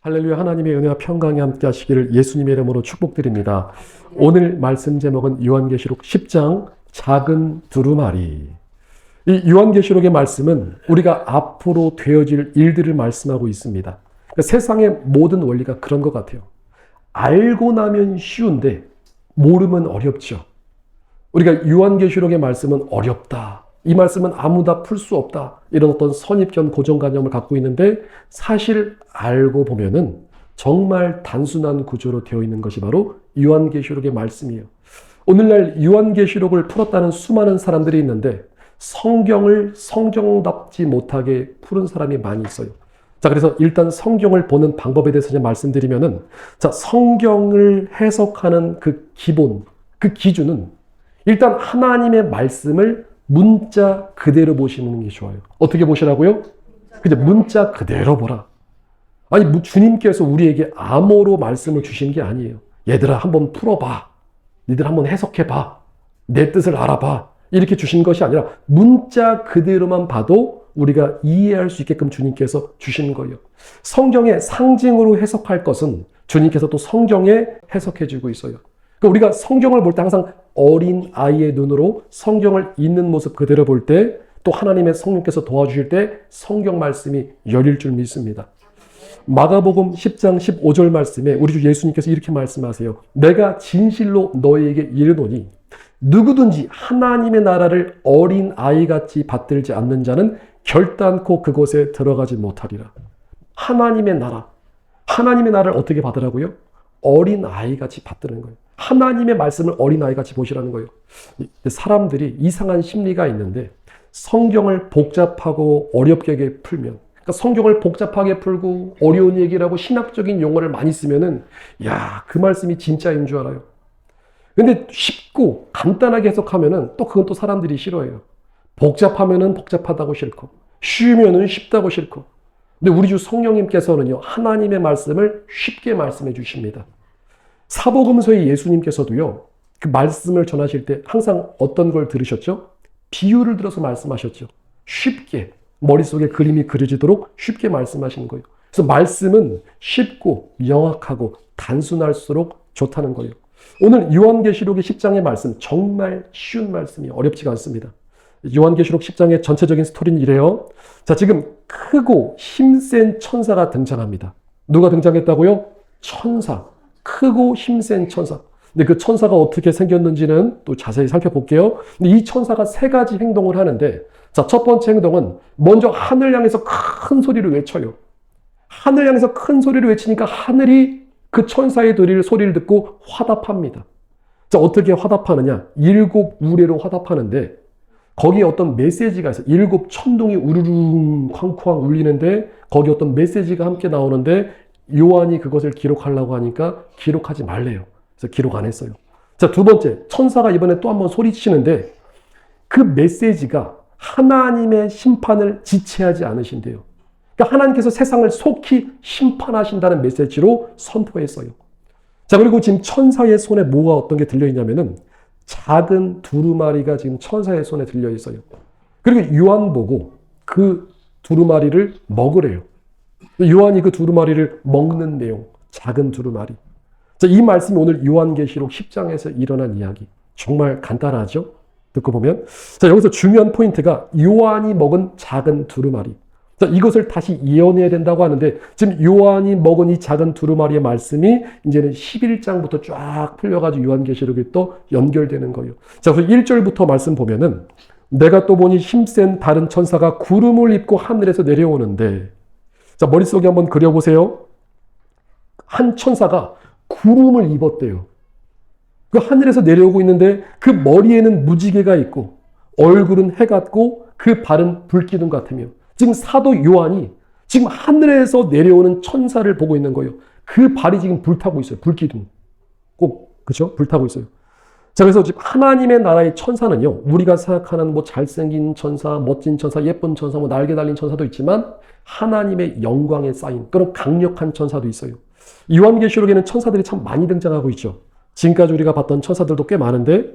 할렐루야. 하나님의 은혜와 평강이 함께 하시기를 예수님의 이름으로 축복드립니다. 오늘 말씀 제목은 요한계시록 10장 작은 두루마리. 이 요한계시록의 말씀은 우리가 앞으로 되어질 일들을 말씀하고 있습니다. 그러니까 세상의 모든 원리가 그런 것 같아요. 알고 나면 쉬운데 모르면 어렵죠. 우리가 요한계시록의 말씀은 어렵다. 이 말씀은 아무나 풀 수 없다. 이런 어떤 선입견 고정관념을 갖고 있는데 사실 알고 보면은 정말 단순한 구조로 되어 있는 것이 바로 요한계시록의 말씀이에요. 오늘날 요한계시록을 풀었다는 수많은 사람들이 있는데 성경을 성경답지 못하게 푸는 사람이 많이 있어요. 자, 그래서 일단 성경을 보는 방법에 대해서 이제 말씀드리면은, 자, 성경을 해석하는 그 기본, 그 기준은 일단 하나님의 말씀을 문자 그대로 보시는 게 좋아요. 어떻게 보시라고요? 그죠? 문자 그대로 보라. 아니, 주님께서 우리에게 암호로 말씀을 주신 게 아니에요. 얘들아, 한번 풀어봐. 니들 한번 해석해봐. 내 뜻을 알아봐. 이렇게 주신 것이 아니라 문자 그대로만 봐도 우리가 이해할 수 있게끔 주님께서 주신 거예요. 성경의 상징으로 해석할 것은 주님께서 또 성경에 해석해 주고 있어요. 그러니까 우리가 성경을 볼 때 항상 어린 아이의 눈으로 성경을 읽는 모습 그대로 볼 때 또 하나님의 성령께서 도와주실 때 성경 말씀이 열릴 줄 믿습니다. 마가복음 10장 15절 말씀에 우리 주 예수님께서 이렇게 말씀하세요. 내가 진실로 너희에게 이르노니 누구든지 하나님의 나라를 어린 아이같이 받들지 않는 자는 결단코 그곳에 들어가지 못하리라. 하나님의 나라. 하나님의 나라를 어떻게 받으라고요? 어린 아이같이 받드는 거예요. 하나님의 말씀을 어린 아이같이 보시라는 거예요. 사람들이 이상한 심리가 있는데 성경을 복잡하고 어렵게 풀면, 그러니까 성경을 복잡하게 풀고 어려운 얘기를 하고 신학적인 용어를 많이 쓰면은 야, 그 말씀이 진짜인 줄 알아요. 근데 쉽고 간단하게 해석하면은 또 그건 또 사람들이 싫어해요. 복잡하면은 복잡하다고 싫고 쉬우면은 쉽다고 싫고. 근데 우리 주 성령님께서는요, 하나님의 말씀을 쉽게 말씀해 주십니다. 사복음서의 예수님께서도요, 그 말씀을 전하실 때 항상 어떤 걸 들으셨죠? 비유를 들어서 말씀하셨죠. 쉽게 머릿속에 그림이 그려지도록 쉽게 말씀하시는 거예요. 그래서 말씀은 쉽고 명확하고 단순할수록 좋다는 거예요. 오늘 요한계시록의 10장의 말씀 정말 쉬운 말씀이 어렵지가 않습니다. 요한계시록 10장의 전체적인 스토리는 이래요. 자, 지금 크고 힘센 천사가 등장합니다. 누가 등장했다고요? 천사. 크고 힘센 천사. 근데 그 천사가 어떻게 생겼는지는 또 자세히 살펴볼게요. 근데 이 천사가 세 가지 행동을 하는데, 자, 첫 번째 행동은 먼저 하늘 향해서 큰 소리를 외쳐요. 하늘 향해서 큰 소리를 외치니까 하늘이 그 천사의 소리를 듣고 화답합니다. 자, 어떻게 화답하느냐? 7 우레로 화답하는데 거기에 어떤 메시지가 있어요. 7 천둥이 우르릉 쾅쾅 울리는데 거기에 어떤 메시지가 함께 나오는데 요한이 그것을 기록하려고 하니까 기록하지 말래요. 그래서 기록 안 했어요. 자, 두 번째, 천사가 이번에 또 한번 소리치는데 그 메시지가 하나님의 심판을 지체하지 않으신대요. 그러니까 하나님께서 세상을 속히 심판하신다는 메시지로 선포했어요. 자, 그리고 지금 천사의 손에 뭐가 어떤 게 들려있냐면은 작은 두루마리가 지금 천사의 손에 들려있어요. 그리고 요한 보고 그 두루마리를 먹으래요. 요한이 그 두루마리를 먹는 내용, 작은 두루마리. 자, 이 말씀이 오늘 요한계시록 10장에서 일어난 이야기. 정말 간단하죠? 듣고 보면. 자, 여기서 중요한 포인트가 요한이 먹은 작은 두루마리. 자, 이것을 다시 이어내야 된다고 하는데 지금 요한이 먹은 이 작은 두루마리의 말씀이 이제는 11장부터 쫙 풀려가지고 요한계시록이 또 연결되는 거예요. 자, 그래서 1절부터 말씀 보면은 내가 또 보니 힘센 다른 천사가 구름을 입고 하늘에서 내려오는데, 자, 머릿속에 한번 그려보세요. 한 천사가 구름을 입었대요. 그 하늘에서 내려오고 있는데 그 머리에는 무지개가 있고 얼굴은 해 같고 그 발은 불기둥 같으며, 지금 사도 요한이 지금 하늘에서 내려오는 천사를 보고 있는 거예요. 그 발이 지금 불타고 있어요. 불기둥. 꼭, 그죠? 불타고 있어요. 자, 그래서 지금 하나님의 나라의 천사는요, 우리가 생각하는 뭐 잘생긴 천사, 멋진 천사, 예쁜 천사, 뭐 날개 달린 천사도 있지만 하나님의 영광에 쌓인 그런 강력한 천사도 있어요. 요한계시록에는 천사들이 참 많이 등장하고 있죠. 지금까지 우리가 봤던 천사들도 꽤 많은데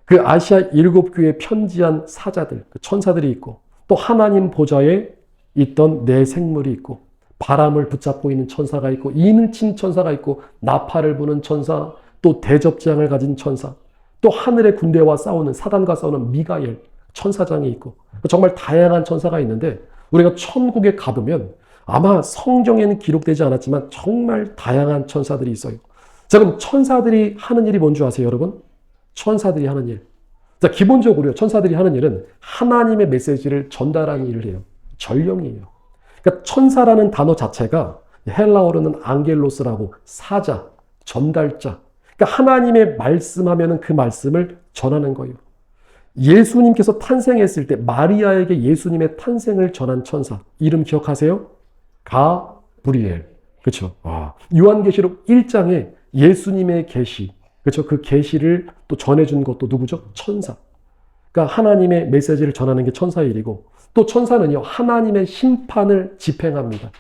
그 아시아 7교회에 편지한 사자들, 그 천사들이 있고 또 하나님 보좌에 있던 네 생물이 있고 바람을 붙잡고 있는 천사가 있고, 인을 친 천사가 있고, 나팔을 부는 천사, 또 대접장을 가진 천사, 또 하늘의 군대와 싸우는, 사단과 싸우는 미가엘 천사장이 있고, 정말 다양한 천사가 있는데, 우리가 천국에 가보면 아마 성경에는 기록되지 않았지만 정말 다양한 천사들이 있어요. 자, 그럼 천사들이 하는 일이 뭔지 아세요, 여러분? 천사들이 하는 일. 자, 기본적으로 천사들이 하는 일은 하나님의 메시지를 전달하는 일을 해요. 전령이에요. 그러니까 천사라는 단어 자체가 헬라어로는 앙겔로스라고 사자, 전달자. 그러니까 하나님의 말씀하면은 그 말씀을 전하는 거예요. 예수님께서 탄생했을 때 마리아에게 예수님의 탄생을 전한 천사. 이름 기억하세요? 가브리엘. 그렇죠? 요한계시록 1장에 예수님의 계시. 그렇죠? 그 계시를 또 전해준 것도 누구죠? 천사. 그러니까 하나님의 메시지를 전하는 게 천사의 일이고, 또 천사는요, 하나님의 심판을 집행합니다.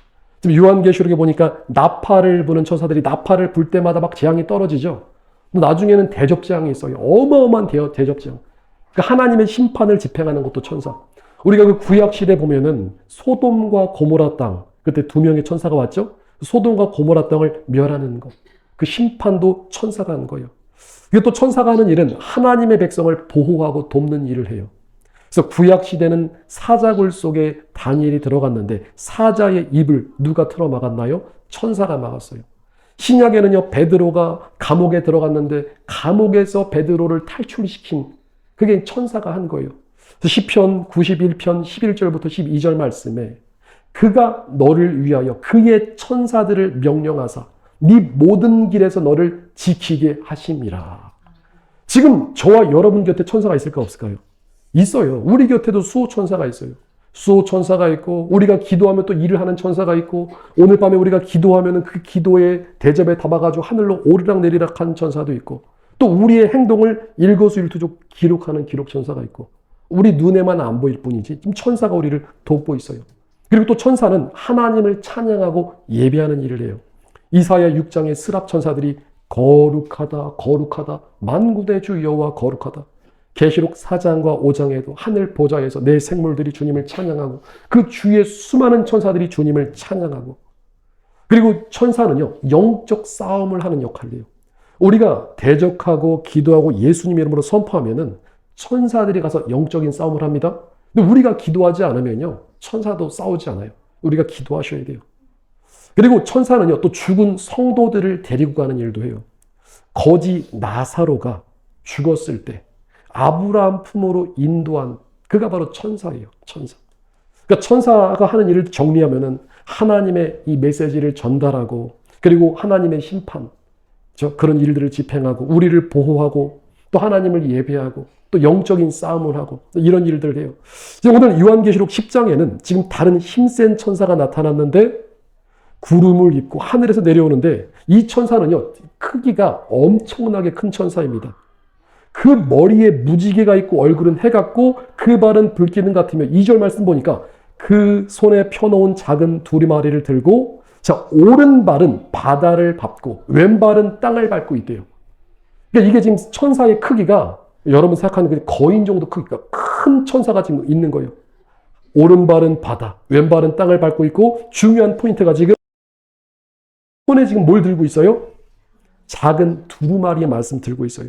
지금 요한계시록에 보니까 나팔을 부는 천사들이 나팔을 불 때마다 막 재앙이 떨어지죠. 나중에는 대접재앙이 있어요. 어마어마한 대접재앙. 그러니까 하나님의 심판을 집행하는 것도 천사. 우리가 그 구약시대 보면은 소돔과 고모라 땅, 그때 2명의 천사가 왔죠. 소돔과 고모라 땅을 멸하는 것. 그 심판도 천사가 하는 거예요. 이게 또 천사가 하는 일은 하나님의 백성을 보호하고 돕는 일을 해요. 그래서 구약시대는 사자굴 속에 다니엘이 들어갔는데 사자의 입을 누가 틀어막았나요? 천사가 막았어요. 신약에는요, 베드로가 감옥에 들어갔는데 감옥에서 베드로를 탈출시킨, 그게 천사가 한 거예요. 시편 91편 11절부터 12절 말씀에 그가 너를 위하여 그의 천사들을 명령하사 네 모든 길에서 너를 지키게 하심이라. 지금 저와 여러분 곁에 천사가 있을까 없을까요? 있어요. 우리 곁에도 수호 천사가 있어요. 수호 천사가 있고, 우리가 기도하면 또 일을 하는 천사가 있고, 오늘 밤에 우리가 기도하면 그 기도의 대접에 담아가지고 하늘로 오르락 내리락 하는 천사도 있고, 또 우리의 행동을 일거수일투족 기록하는 기록 천사가 있고, 우리 눈에만 안 보일 뿐이지 지금 천사가 우리를 돕고 있어요. 그리고 또 천사는 하나님을 찬양하고 예배하는 일을 해요. 이사야 6장의 스랍 천사들이 거룩하다 거룩하다 만군의 주 여호와 거룩하다. 계시록 4장과 5장에도 하늘 보좌에서 내 생물들이 주님을 찬양하고 그 주의 수많은 천사들이 주님을 찬양하고, 그리고 천사는요, 영적 싸움을 하는 역할을 해요. 우리가 대적하고 기도하고 예수님 이름으로 선포하면은 천사들이 가서 영적인 싸움을 합니다. 근데 우리가 기도하지 않으면요, 천사도 싸우지 않아요. 우리가 기도하셔야 돼요. 그리고 천사는요, 또 죽은 성도들을 데리고 가는 일도 해요. 거지 나사로가 죽었을 때 아브라함 품으로 인도한 그가 바로 천사예요. 천사. 그러니까 천사가 하는 일을 정리하면은 하나님의 이 메시지를 전달하고, 그리고 하나님의 심판, 그런 일들을 집행하고, 우리를 보호하고, 또 하나님을 예배하고, 또 영적인 싸움을 하고, 이런 일들을 해요. 오늘 요한계시록 10장에는 지금 다른 힘센 천사가 나타났는데 구름을 입고 하늘에서 내려오는데, 이 천사는요, 크기가 엄청나게 큰 천사입니다. 그 머리에 무지개가 있고 얼굴은 해 같고 그 발은 불기둥 같으며, 2절 말씀 보니까 그 손에 펴놓은 작은 두루마리를 들고, 자, 오른발은 바다를 밟고 왼발은 땅을 밟고 있대요. 그러니까 이게 지금 천사의 크기가 여러분 생각하는 그 거인 정도 크기가 큰 천사가 지금 있는 거예요. 오른발은 바다, 왼발은 땅을 밟고 있고, 중요한 포인트가 지금 손에 지금 뭘 들고 있어요? 작은 두루마리의 말씀 들고 있어요.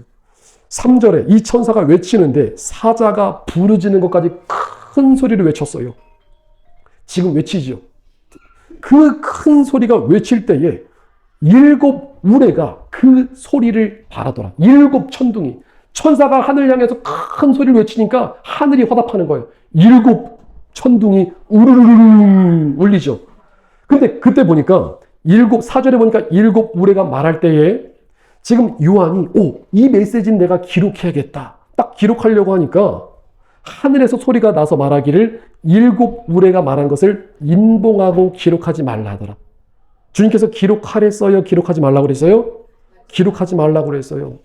3절에 이 천사가 외치는데 사자가 부르짖는 것까지 큰 소리를 외쳤어요. 지금 외치죠. 그 큰 소리가 외칠 때에 7 우레가 그 소리를 바라더라. 7 천둥이. 천사가 하늘 향해서 큰 소리를 외치니까 하늘이 화답하는 거예요. 7 천둥이 우르르르 울리죠. 근데 그때 보니까 4절에 보니까 7 우레가 말할 때에 지금 요한이 이 메시지는 내가 기록해야겠다. 딱 기록하려고 하니까 하늘에서 소리가 나서 말하기를 7 우레가 말한 것을 인봉하고 기록하지 말라 하더라. 주님께서 기록하랬어요? 기록하지 말라고 그랬어요? 기록하지 말라고 그랬어요.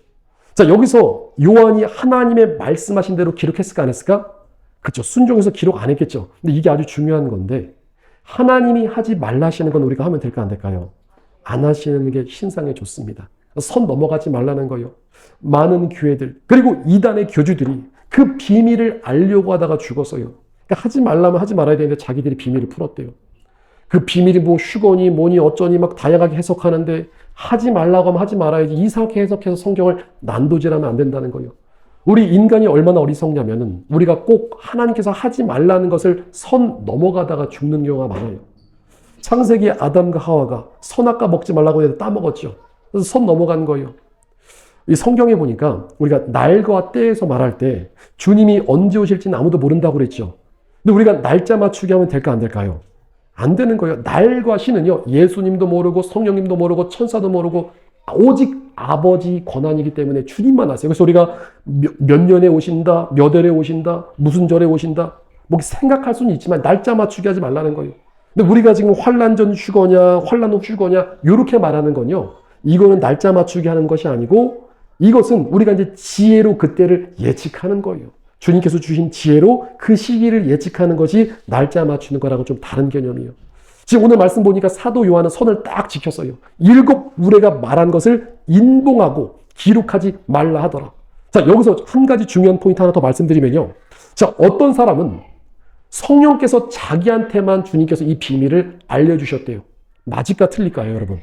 자, 여기서 요한이 하나님의 말씀하신 대로 기록했을까 안 했을까? 그렇죠. 순종해서 기록 안 했겠죠. 근데 이게 아주 중요한 건데, 하나님이 하지 말라 하시는 건 우리가 하면 될까 안 될까요? 안 하시는 게 신상에 좋습니다. 선 넘어가지 말라는 거예요. 많은 교회들, 그리고 이단의 교주들이 그 비밀을 알려고 하다가 죽었어요. 그러니까 하지 말라면 하지 말아야 되는데 자기들이 비밀을 풀었대요. 그 비밀이 뭐 휴거니 뭐니 어쩌니 막 다양하게 해석하는데 하지 말라고 하면 하지 말아야지 이상하게 해석해서 성경을 난도질하면 안 된다는 거예요. 우리 인간이 얼마나 어리석냐면은 우리가 꼭 하나님께서 하지 말라는 것을 선 넘어가다가 죽는 경우가 많아요. 창세기 아담과 하와가 선악과 먹지 말라고 해서 따먹었죠. 그래서 선 넘어간 거예요. 이 성경에 보니까 우리가 날과 때에서 말할 때 주님이 언제 오실지는 아무도 모른다고 그랬죠. 근데 우리가 날짜 맞추게 하면 될까 안 될까요? 안 되는 거예요. 날과 시는요, 예수님도 모르고 성령님도 모르고 천사도 모르고 오직 아버지 권한이기 때문에 주님만 아세요. 그래서 우리가 몇 년에 오신다, 몇 월에 오신다, 무슨 절에 오신다, 뭐 생각할 수는 있지만 날짜 맞추게 하지 말라는 거예요. 근데 우리가 지금 환란 전 휴거냐, 환란 후 휴거냐, 이렇게 말하는 건요, 이거는 날짜 맞추게 하는 것이 아니고 이것은 우리가 이제 지혜로 그때를 예측하는 거예요. 주님께서 주신 지혜로 그 시기를 예측하는 것이 날짜 맞추는 거라고 좀 다른 개념이에요. 지금 오늘 말씀 보니까 사도 요한은 선을 딱 지켰어요. 7 우레가 말한 것을 인봉하고 기록하지 말라 하더라. 자, 여기서 한 가지 중요한 포인트 하나 더 말씀드리면요. 자, 어떤 사람은 성령께서 자기한테만 주님께서 이 비밀을 알려주셨대요. 맞을까 틀릴까요, 여러분?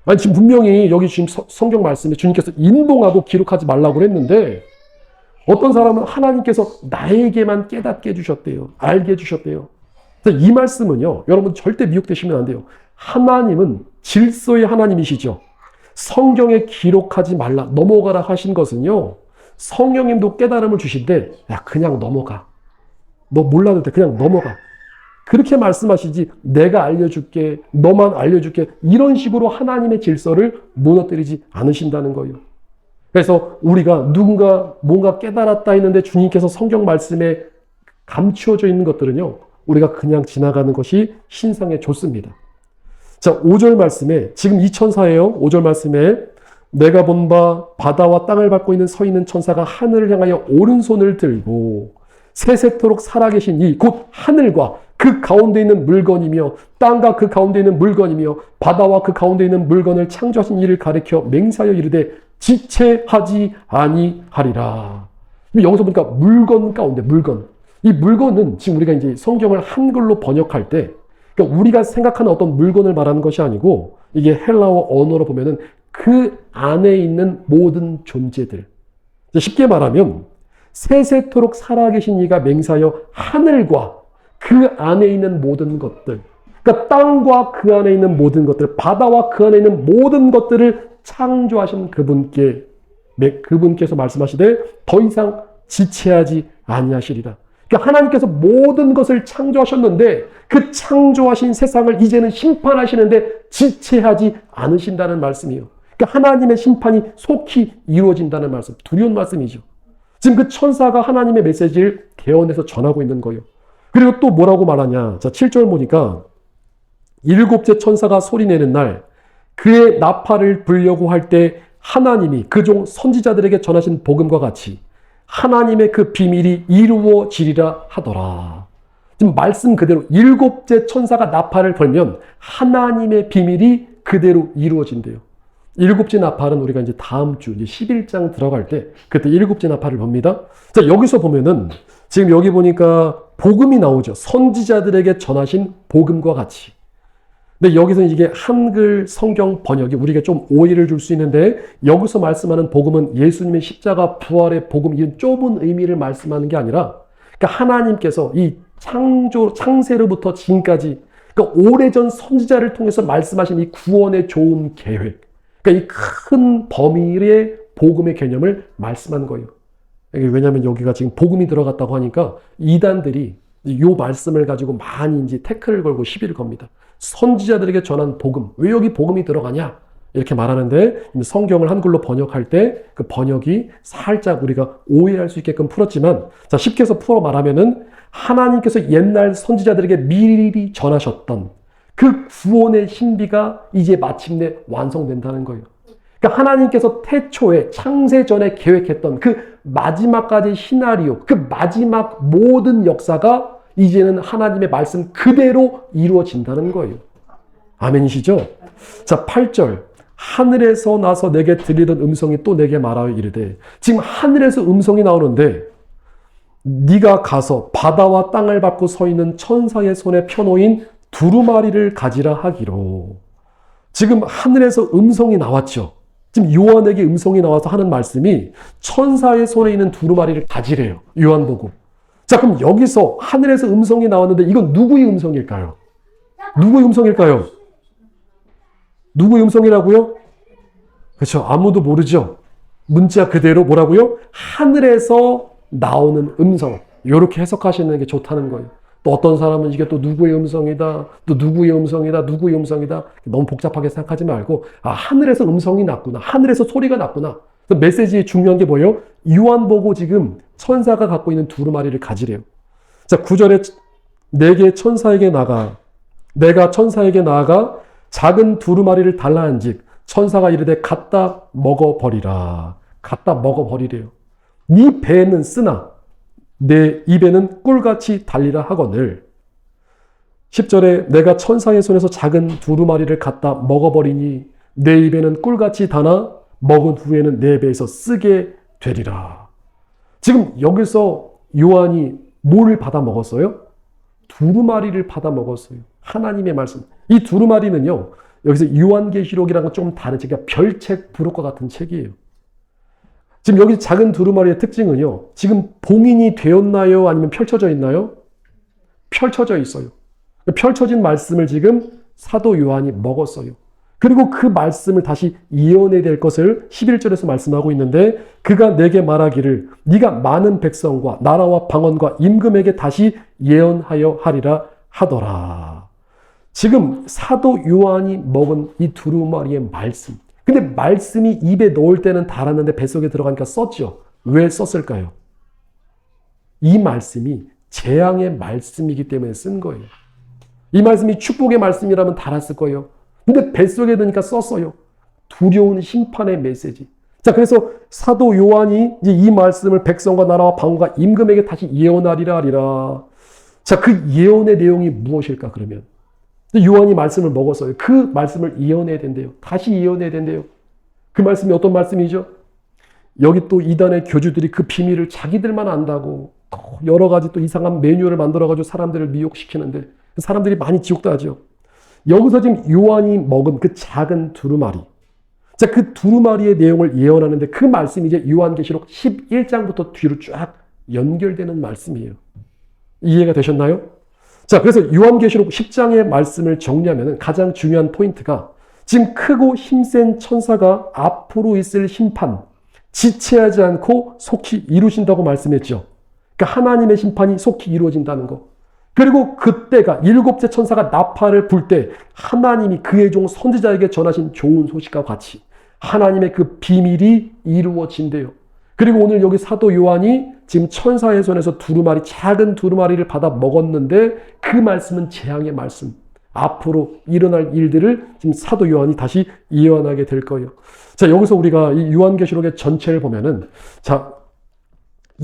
아니, 지금 분명히 여기 지금 성경 말씀에 주님께서 인봉하고 기록하지 말라고 했는데 어떤 사람은 하나님께서 나에게만 깨닫게 해주셨대요. 알게 해주셨대요. 이 말씀은요, 여러분 절대 미혹되시면 안 돼요. 하나님은 질서의 하나님이시죠. 성경에 기록하지 말라, 넘어가라 하신 것은요, 성령님도 깨달음을 주신데, 야, 그냥 넘어가. 너 몰라도 돼. 그냥 넘어가. 그렇게 말씀하시지, 내가 알려줄게, 너만 알려줄게, 이런 식으로 하나님의 질서를 무너뜨리지 않으신다는 거예요. 그래서 우리가 누군가 뭔가 깨달았다 했는데 주님께서 성경 말씀에 감추어져 있는 것들은요, 우리가 그냥 지나가는 것이 신상에 좋습니다. 자, 5절 말씀에, 지금 이 천사예요. 5절 말씀에 내가 본 바 바다와 땅을 밟고 있는 서 있는 천사가 하늘을 향하여 오른손을 들고 세세토록 살아계신 이 곧 하늘과 그 가운데 있는 물건이며 땅과 그 가운데 있는 물건이며 바다와 그 가운데 있는 물건을 창조하신 이를 가리켜 맹세하여 이르되 지체하지 아니하리라. 여기서 보니까 물건 가운데 물건. 이 물건은 지금 우리가 이제 성경을 한글로 번역할 때, 그러니까 우리가 생각하는 어떤 물건을 말하는 것이 아니고, 이게 헬라어 언어로 보면은 그 안에 있는 모든 존재들. 쉽게 말하면, 세세토록 살아계신 이가 맹세하여 하늘과 그 안에 있는 모든 것들, 그러니까 땅과 그 안에 있는 모든 것들, 바다와 그 안에 있는 모든 것들을 창조하신 그분께서 말씀하시되 더 이상 지체하지 아니하시리라. 그러니까 하나님께서 모든 것을 창조하셨는데 그 창조하신 세상을 이제는 심판하시는데 지체하지 않으신다는 말씀이에요. 그러니까 하나님의 심판이 속히 이루어진다는 말씀, 두려운 말씀이죠. 지금 그 천사가 하나님의 메시지를 개헌해서 전하고 있는 거예요. 그리고 또 뭐라고 말하냐. 자, 7절 보니까 7째 천사가 소리내는 날 그의 나팔을 불려고 할 때 하나님이 그종 선지자들에게 전하신 복음과 같이 하나님의 그 비밀이 이루어지리라 하더라. 지금 말씀 그대로 7째 천사가 나팔을 불면 하나님의 비밀이 그대로 이루어진대요. 7째 나팔은 우리가 이제 다음 주 이제 11장 들어갈 때 그때 7째 나팔을 봅니다. 자, 여기서 보면은 지금 여기 보니까 복음이 나오죠. 선지자들에게 전하신 복음과 같이. 근데 여기서 이게 한글 성경 번역이 우리가 좀 오해를 줄 수 있는데 여기서 말씀하는 복음은 예수님의 십자가 부활의 복음, 이런 좁은 의미를 말씀하는 게 아니라 그러니까 하나님께서 이 창세로부터 지금까지 그러니까 오래전 선지자를 통해서 말씀하신 이 구원의 좋은 계획, 그러니까 이 큰 범위의 복음의 개념을 말씀하는 거예요. 왜냐하면 여기가 지금 복음이 들어갔다고 하니까 이단들이 이 말씀을 가지고 많이 이제 태클을 걸고 시비를 겁니다. 선지자들에게 전한 복음, 왜 여기 복음이 들어가냐? 이렇게 말하는데 성경을 한글로 번역할 때 그 번역이 살짝 우리가 오해할 수 있게끔 풀었지만, 자, 쉽게 해서 풀어 말하면은 하나님께서 옛날 선지자들에게 미리 전하셨던 그 구원의 신비가 이제 마침내 완성된다는 거예요. 그러니까 하나님께서 태초에 창세 전에 계획했던 그 마지막까지 시나리오, 그 마지막 모든 역사가 이제는 하나님의 말씀 그대로 이루어진다는 거예요. 아멘이시죠? 자, 8절. 하늘에서 나서 내게 들리던 음성이 또 내게 말하여 이르되, 지금 하늘에서 음성이 나오는데 네가 가서 바다와 땅을 밟고 서 있는 천사의 손에 펴놓인 두루마리를 가지라 하기로. 지금 하늘에서 음성이 나왔죠. 지금 요한에게 음성이 나와서 하는 말씀이 천사의 손에 있는 두루마리를 가지래요. 요한 보고. 자, 그럼 여기서 하늘에서 음성이 나왔는데 이건 누구의 음성일까요? 누구의 음성일까요? 누구의 음성이라고요? 그렇죠. 아무도 모르죠. 문자 그대로 뭐라고요? 하늘에서 나오는 음성. 이렇게 해석하시는 게 좋다는 거예요. 또 어떤 사람은 이게 또 누구의 음성이다, 또 누구의 음성이다, 누구의 음성이다. 너무 복잡하게 생각하지 말고, 아, 하늘에서 음성이 났구나. 하늘에서 소리가 났구나. 그래서 메시지의 중요한 게 뭐예요? 요한 보고 지금 천사가 갖고 있는 두루마리를 가지래요. 자, 9절에 내가 천사에게 나아가 작은 두루마리를 달라 한즉 천사가 이르되 갖다 먹어버리라. 갖다 먹어버리래요. 네 배는 쓰나 내 입에는 꿀같이 달리라 하거늘. 10절에 내가 천사의 손에서 작은 두루마리를 갖다 먹어버리니 내 입에는 꿀같이 다나 먹은 후에는 내 배에서 쓰게 되리라. 지금 여기서 요한이 뭘 받아 먹었어요? 두루마리를 받아 먹었어요. 하나님의 말씀. 이 두루마리는요, 여기서 요한계시록이랑은 좀 다른 책이야. 별책 부록과 같은 책이에요. 지금 여기 작은 두루마리의 특징은요, 지금 봉인이 되었나요? 아니면 펼쳐져 있나요? 펼쳐져 있어요. 펼쳐진 말씀을 지금 사도 요한이 먹었어요. 그리고 그 말씀을 다시 이어내야 될 것을 11절에서 말씀하고 있는데, 그가 내게 말하기를 네가 많은 백성과 나라와 방언과 임금에게 다시 예언하여 하리라 하더라. 지금 사도 요한이 먹은 이 두루마리의 말씀. 근데 말씀이 입에 넣을 때는 달았는데 뱃속에 들어가니까 썼죠. 왜 썼을까요? 이 말씀이 재앙의 말씀이기 때문에 쓴 거예요. 이 말씀이 축복의 말씀이라면 달았을 거예요. 근데 뱃속에 드니까 썼어요. 두려운 심판의 메시지. 자, 그래서 사도 요한이 이제 이 말씀을 백성과 나라와 방언과 임금에게 다시 예언하리라 하리라. 자, 그 예언의 내용이 무엇일까 그러면? 요한이 말씀을 먹었어요. 그 말씀을 이어내야 된대요. 다시 이어내야 된대요. 그 말씀이 어떤 말씀이죠? 여기 또 이단의 교주들이 그 비밀을 자기들만 안다고 여러 가지 또 이상한 매뉴얼을 만들어가지고 사람들을 미혹시키는데 사람들이 많이 지옥도 하죠. 여기서 지금 요한이 먹은 그 작은 두루마리. 자, 그 두루마리의 내용을 예언하는데 그 말씀이 이제 요한계시록 11장부터 뒤로 쫙 연결되는 말씀이에요. 이해가 되셨나요? 자, 그래서 요한계시록 10장의 말씀을 정리하면 가장 중요한 포인트가 지금 크고 힘센 천사가 앞으로 있을 심판, 지체하지 않고 속히 이루신다고 말씀했죠. 그러니까 하나님의 심판이 속히 이루어진다는 거. 그리고 그때가 일곱째 천사가 나팔을 불 때 하나님이 그의 종 선지자에게 전하신 좋은 소식과 같이 하나님의 그 비밀이 이루어진대요. 그리고 오늘 여기 사도 요한이 지금 천사의 손에서 두루마리, 작은 두루마리를 받아 먹었는데 그 말씀은 재앙의 말씀. 앞으로 일어날 일들을 지금 사도 요한이 다시 예언하게 될 거예요. 자, 여기서 우리가 이 요한계시록의 전체를 보면은, 자,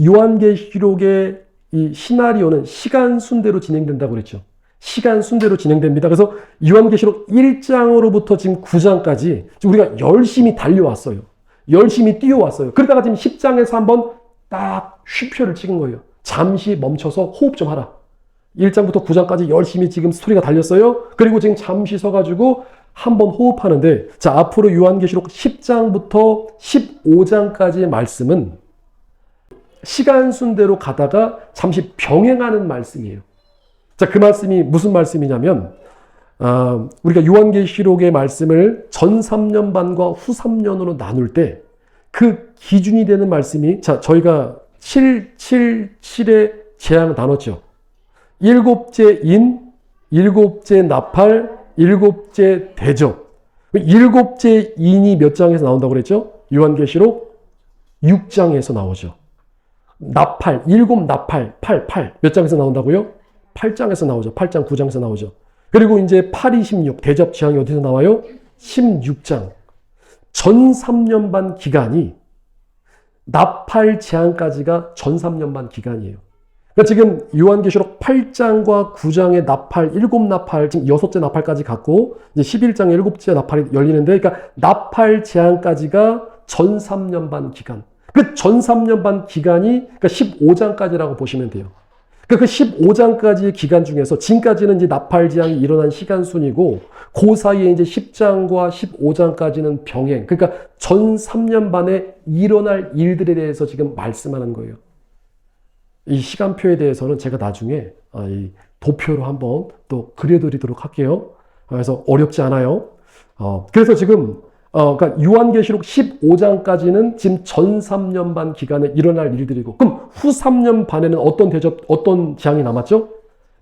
요한계시록의 이 시나리오는 시간 순대로 진행된다고 그랬죠. 시간 순대로 진행됩니다. 그래서 요한계시록 1장으로부터 지금 9장까지 우리가 열심히 달려왔어요. 열심히 뛰어왔어요. 그러다가 지금 10장에서 한번 딱 쉼표를 찍은 거예요. 잠시 멈춰서 호흡 좀 하라. 1장부터 9장까지 열심히 지금 스토리가 달렸어요. 그리고 지금 잠시 서가지고 한번 호흡하는데, 자, 앞으로 요한계시록 10장부터 15장까지의 말씀은 시간 순대로 가다가 잠시 병행하는 말씀이에요. 자, 그 말씀이 무슨 말씀이냐면, 우리가 요한계시록의 말씀을 전 3년 반과 후 3년으로 나눌 때 그 기준이 되는 말씀이, 자, 저희가 777의 재앙을 나눴죠. 일곱째 인, 일곱째 나팔, 일곱째 대접. 일곱째 인이 몇 장에서 나온다고 그랬죠? 요한계시록 6장에서 나오죠. 나팔, 일곱 나팔, 8 몇 장에서 나온다고요? 8장에서 나오죠. 8장, 9장에서 나오죠. 그리고 이제 8, 26, 대접 재앙이 어디서 나와요? 16장. 전 3년 반 기간이 나팔 재앙까지가 전 3년 반 기간이에요. 그러니까 지금 요한계시록 8장과 9장의 나팔, 7나팔, 지금 6째 나팔까지 갔고, 이제 11장에 7째 나팔이 열리는데, 그러니까 나팔 재앙까지가 전 3년 반 기간. 그 전 3년 반 기간이 그러니까 15장까지라고 보시면 돼요. 그 15장까지의 기간 중에서 지금까지는 이제 나팔지향이 일어난 시간 순이고 그 사이에 이제 10장과 15장까지는 병행. 그러니까 전 3년 반에 일어날 일들에 대해서 지금 말씀하는 거예요. 이 시간표에 대해서는 제가 나중에 이 도표로 한번 또 그려드리도록 할게요. 그래서 어렵지 않아요. 그래서 지금 그러니까 요한계시록 15장까지는 지금 전 3년 반 기간에 일어날 일들이고, 그럼 후 3년 반에는 어떤 재앙이 남았죠?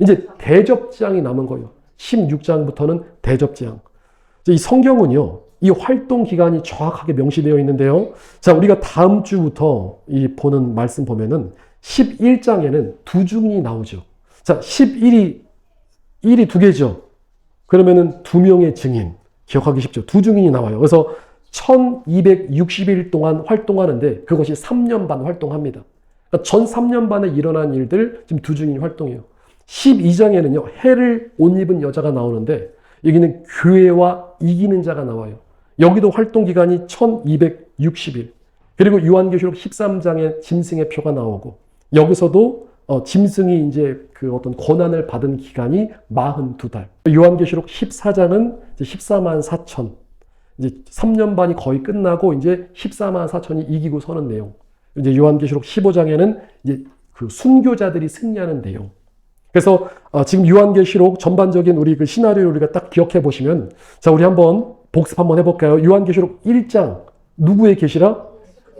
이제 대접재앙이 남은 거예요. 16장부터는 대접재앙. 이 성경은요, 이 활동 기간이 정확하게 명시되어 있는데요. 자, 우리가 다음 주부터 이 보는 말씀 보면은 11장에는 두 증인이 나오죠. 자, 11이 1이 두 개죠. 그러면은 두 명의 증인. 기억하기 쉽죠. 두 증인이 나와요. 그래서 1260일 동안 활동하는데 그것이 3년 반 활동합니다. 그러니까 전 3년 반에 일어난 일들 지금 두 증인이 활동해요. 12장에는요. 해를 옷 입은 여자가 나오는데 여기는 교회와 이기는 자가 나와요. 여기도 활동 기간이 1260일. 그리고 요한계시록 13장에 짐승의 표가 나오고 여기서도 짐승이 이제 그 어떤 고난을 받은 기간이 42달. 요한계시록 14장은 이제 14만 4천. 이제 3년 반이 거의 끝나고 이제 14만 4천이 이기고 서는 내용. 이제 요한계시록 15장에는 이제 그 순교자들이 승리하는 내용. 그래서 지금 요한계시록 전반적인 우리 그 시나리오를 우리가 딱 기억해 보시면, 자, 우리 한번 복습 한번 해볼까요? 요한계시록 1장 누구의 계시라?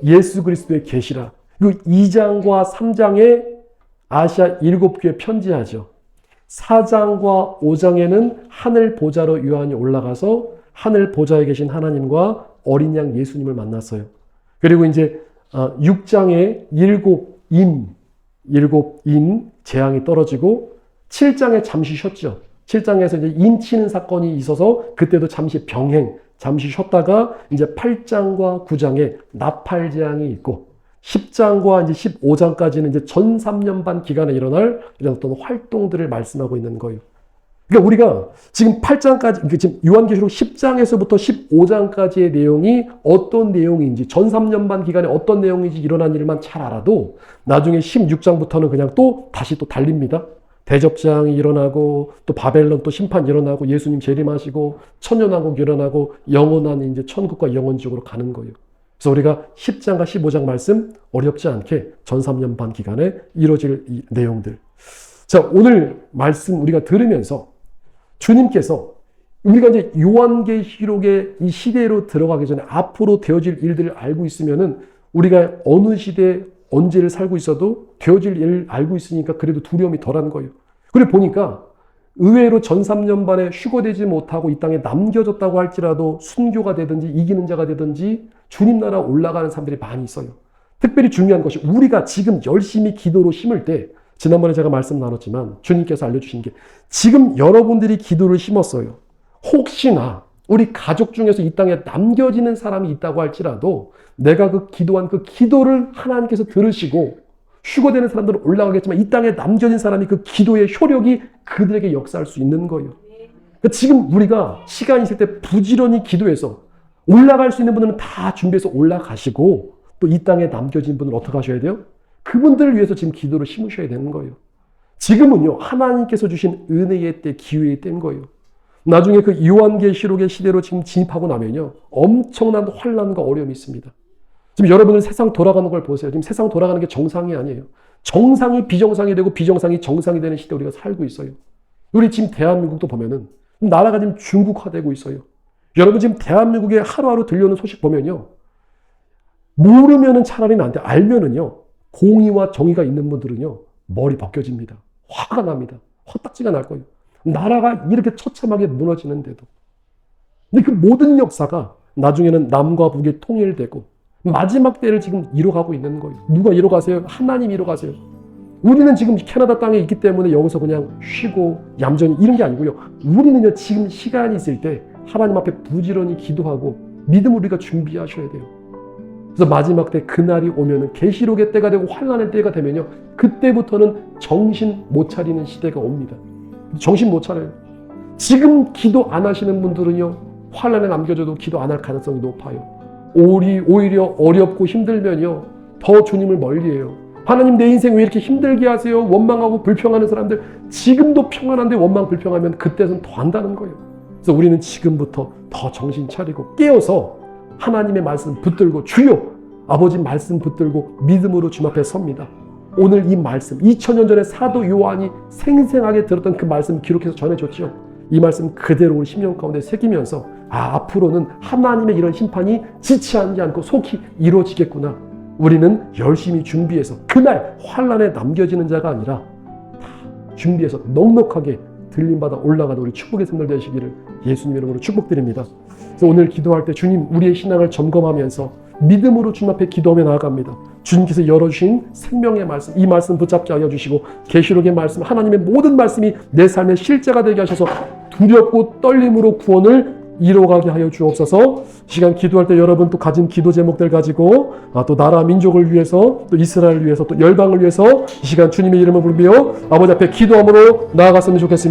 예수 그리스도의 계시라. 그리고 2장과 3장에 아시아 7교회 편지하죠. 4장과 5장에는 하늘 보좌로 요한이 올라가서 하늘 보좌에 계신 하나님과 어린 양 예수님을 만났어요. 그리고 이제 6장에 7인 재앙이 떨어지고 7장에 잠시 쉬었죠. 7장에서 이제 인치는 사건이 있어서 그때도 잠시 병행, 잠시 쉬었다가 이제 8장과 9장에 나팔 재앙이 있고 10장과 이제 15장까지는 이제 전 3년 반 기간에 일어날 이런 어떤 활동들을 말씀하고 있는 거예요. 그러니까 우리가 지금 8장까지, 지금 요한계시록 10장에서부터 15장까지의 내용이 어떤 내용인지, 전 3년 반 기간에 어떤 내용인지 일어난 일만 잘 알아도 나중에 16장부터는 그냥 또 다시 또 달립니다. 대접장이 일어나고 또 바벨론 또 심판 일어나고 예수님 재림하시고 천년왕국 일어나고 영원한 이제 천국과 영원지옥으로 가는 거예요. 그래서 우리가 10장과 15장 말씀 어렵지 않게 전 3년 반 기간에 이루어질 이 내용들. 자, 오늘 말씀 우리가 들으면서 주님께서 우리가 이제 요한계시록의 이 시대로 들어가기 전에 앞으로 되어질 일들을 알고 있으면은 우리가 어느 시대에 언제를 살고 있어도 되어질 일을 알고 있으니까 그래도 두려움이 덜한 거예요. 그래 보니까 의외로 전 3년 반에 휴거되지 못하고 이 땅에 남겨졌다고 할지라도 순교가 되든지 이기는 자가 되든지 주님 나라 올라가는 사람들이 많이 있어요. 특별히 중요한 것이 우리가 지금 열심히 기도로 심을 때, 지난번에 제가 말씀 나눴지만 주님께서 알려주신 게 지금 여러분들이 기도를 심었어요. 혹시나 우리 가족 중에서 이 땅에 남겨지는 사람이 있다고 할지라도 내가 그 기도한 그 기도를 하나님께서 들으시고 휴거되는 사람들은 올라가겠지만 이 땅에 남겨진 사람이 그 기도의 효력이 그들에게 역사할 수 있는 거예요. 그러니까 지금 우리가 시간 있을 때 부지런히 기도해서 올라갈 수 있는 분들은 다 준비해서 올라가시고 또 이 땅에 남겨진 분은 어떻게 하셔야 돼요? 그분들을 위해서 지금 기도를 심으셔야 되는 거예요. 지금은요, 하나님께서 주신 은혜의 때, 기회의 때인 거예요. 나중에 그 요한계시록의 시대로 지금 진입하고 나면요, 엄청난 환난과 어려움이 있습니다. 지금 여러분은 세상 돌아가는 걸 보세요. 지금 세상 돌아가는 게 정상이 아니에요. 정상이 비정상이 되고 비정상이 정상이 되는 시대 우리가 살고 있어요. 우리 지금 대한민국도 보면은 나라가 지금 중국화되고 있어요. 여러분 지금 대한민국에 하루하루 들려오는 소식 보면요, 모르면은 차라리 나한테 알면은요, 공의와 정의가 있는 분들은요, 머리 벗겨집니다. 화가 납니다. 헛딱지가 날 거예요. 나라가 이렇게 처참하게 무너지는데도. 근데 그 모든 역사가 나중에는 남과 북이 통일되고 마지막 때를 지금 이뤄가고 있는 거예요. 누가 이뤄가세요? 하나님 이뤄가세요. 우리는 지금 캐나다 땅에 있기 때문에 여기서 그냥 쉬고 얌전히 이런 게 아니고요. 우리는요, 지금 시간이 있을 때 하나님 앞에 부지런히 기도하고 믿음을 우리가 준비하셔야 돼요. 그래서 마지막 때 그날이 오면은 계시록의 때가 되고 환난의 때가 되면요, 그때부터는 정신 못 차리는 시대가 옵니다. 정신 못 차려요. 지금 기도 안 하시는 분들은요, 환난에 남겨져도 기도 안 할 가능성이 높아요. 오히려 어렵고 힘들면요, 더 주님을 멀리해요. 하나님 내 인생 왜 이렇게 힘들게 하세요? 원망하고 불평하는 사람들 지금도 평안한데 원망 불평하면 그때는 더 한다는 거예요. 그래서 우리는 지금부터 더 정신 차리고 깨어서 하나님의 말씀 붙들고 주여 아버지 말씀 붙들고 믿음으로 주님 앞에 섭니다. 오늘 이 말씀 2000년 전에 사도 요한이 생생하게 들었던 그 말씀 기록해서 전해줬죠. 이 말씀 그대로 우리 심령 가운데 새기면서 앞으로는 하나님의 이런 심판이 지체하지 않고 속히 이루어지겠구나. 우리는 열심히 준비해서 그날 환난에 남겨지는 자가 아니라 다 준비해서 넉넉하게 들림받아 올라가는 우리 축복의 생들 되시기를 예수님 이름으로 축복드립니다. 그래서 오늘 기도할 때 주님 우리의 신앙을 점검하면서 믿음으로 주님 앞에 기도하며 나아갑니다. 주님께서 열어주신 생명의 말씀, 이 말씀 붙잡게 하여 주시고 계시록의 말씀, 하나님의 모든 말씀이 내 삶의 실제가 되게 하셔서 두렵고 떨림으로 구원을 이뤄가게 하여 주옵소서. 시간 기도할 때 여러분 또 가진 기도 제목들 가지고 또 나라 민족을 위해서 또 이스라엘을 위해서 또 열방을 위해서 이 시간 주님의 이름을 부르며 아버지 앞에 기도함으로 나아갔으면 좋겠습니다.